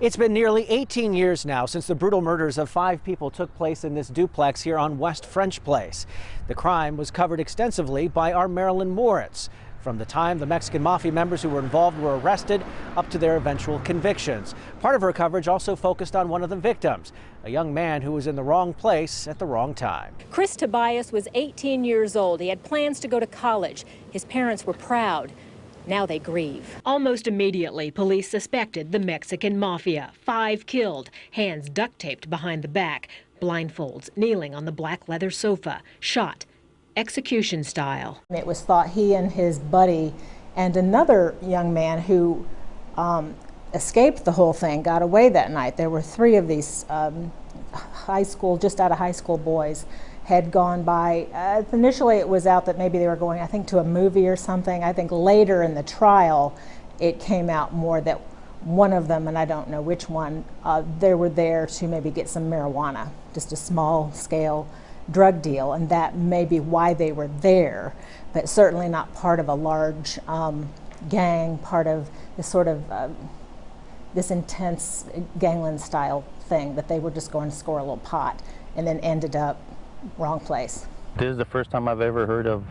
It's been nearly 18 years now since the brutal murders of 5 people took place in this duplex here on West French Place. The crime was covered extensively by our Marilyn Moritz, from the time the Mexican Mafia members who were involved were arrested up to their eventual convictions. Part of her coverage also focused on one of the victims, a young man who was in the wrong place at the wrong time. Chris Tobias was 18 years old. He had plans to go to college. His parents were proud. Now they grieve. Almost immediately, police suspected the Mexican Mafia. 5 killed, hands duct taped behind the back, blindfolds, kneeling on the black leather sofa, shot, execution style. It was thought he and his buddy and another young man who escaped the whole thing got away that night. There were 3 of these just out of high school boys had gone by. Initially it was out that maybe they were going, I think, to a movie or something. I think later in the trial it came out more that one of them, and I don't know which one, they were there to maybe get some marijuana, just a small scale drug deal, and that may be why they were there, but certainly not part of a large gang, part of this sort of this intense gangland style thing, that they were just going to score a little pot and then ended up wrong place. This is the first time I've ever heard of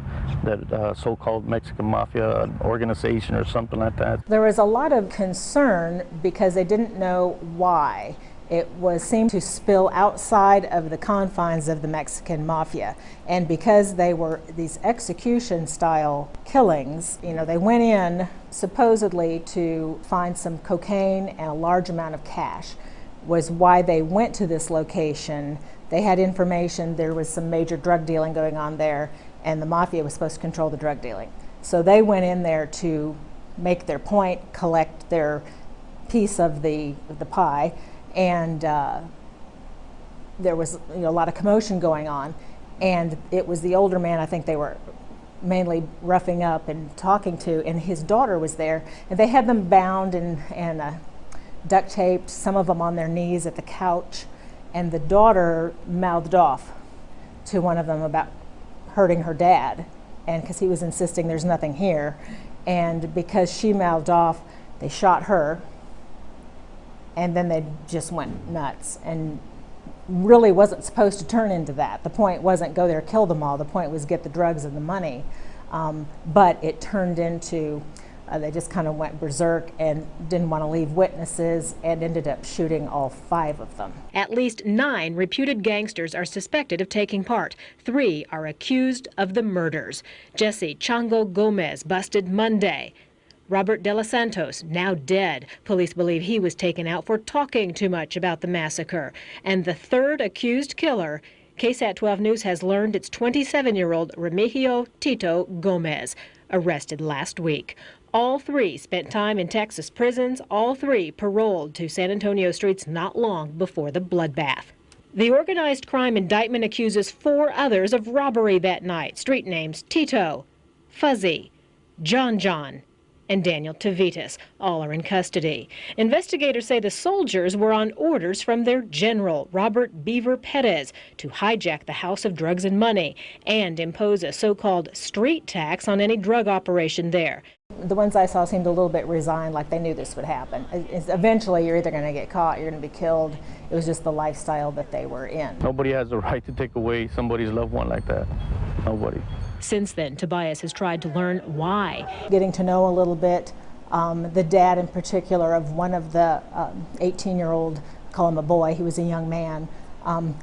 that so-called Mexican Mafia organization or something like that. There was a lot of concern because they didn't know why. It seemed to spill outside of the confines of the Mexican Mafia. And because they were these execution style killings, you know, they went in supposedly to find some cocaine and a large amount of cash, was why they went to this location. They had information there was some major drug dealing going on there, and the Mafia was supposed to control the drug dealing. So they went in there to make their point, collect their piece of the pie, and there was, you know, a lot of commotion going on. And it was the older man, I think they were mainly roughing up and talking to, and his daughter was there, and they had them bound and duct taped, some of them on their knees at the couch. And the daughter mouthed off to one of them about hurting her dad, and because he was insisting there's nothing here. And because she mouthed off, they shot her, and then they just went nuts. And really wasn't supposed to turn into that. The point wasn't go there, kill them all. The point was get the drugs and the money. But it turned into they just kind of went berserk and didn't want to leave witnesses and ended up shooting all 5 of them. At least 9 reputed gangsters are suspected of taking part. 3 are accused of the murders. Jesse Chango Gomez busted Monday. Robert De Los Santos, now dead. Police believe he was taken out for talking too much about the massacre. And the 3rd accused killer, KSAT-12 News has learned it's 27-year-old Remigio Tito Gomez, arrested last week. All 3 spent time in Texas prisons, all 3 paroled to San Antonio streets not long before the bloodbath. The organized crime indictment accuses 4 others of robbery that night. Street names Tito, Fuzzy, John, and Daniel Tavitas. All are in custody. Investigators say the soldiers were on orders from their general, Robert Beaver Perez, to hijack the House of Drugs and Money and impose a so-called street tax on any drug operation there. The ones I saw seemed a little bit resigned, like they knew this would happen. Eventually you're either going to get caught, you're going to be killed. It was just the lifestyle that they were in. Nobody has the right to take away somebody's loved one like that. Nobody. Since then, Tobias has tried to learn why. Getting to know a little bit, the dad in particular of one of the 18-year-old, call him a boy, he was a young man,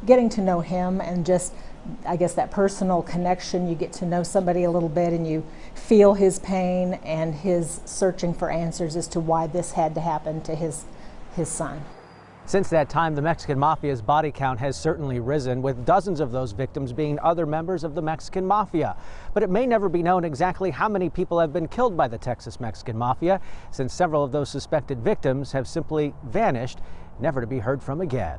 getting to know him and just, I guess, that personal connection. You get to know somebody a little bit and you feel his pain and his searching for answers as to why this had to happen to his son. Since that time, the Mexican Mafia's body count has certainly risen, with dozens of those victims being other members of the Mexican Mafia. But it may never be known exactly how many people have been killed by the Texas Mexican Mafia, since several of those suspected victims have simply vanished, never to be heard from again.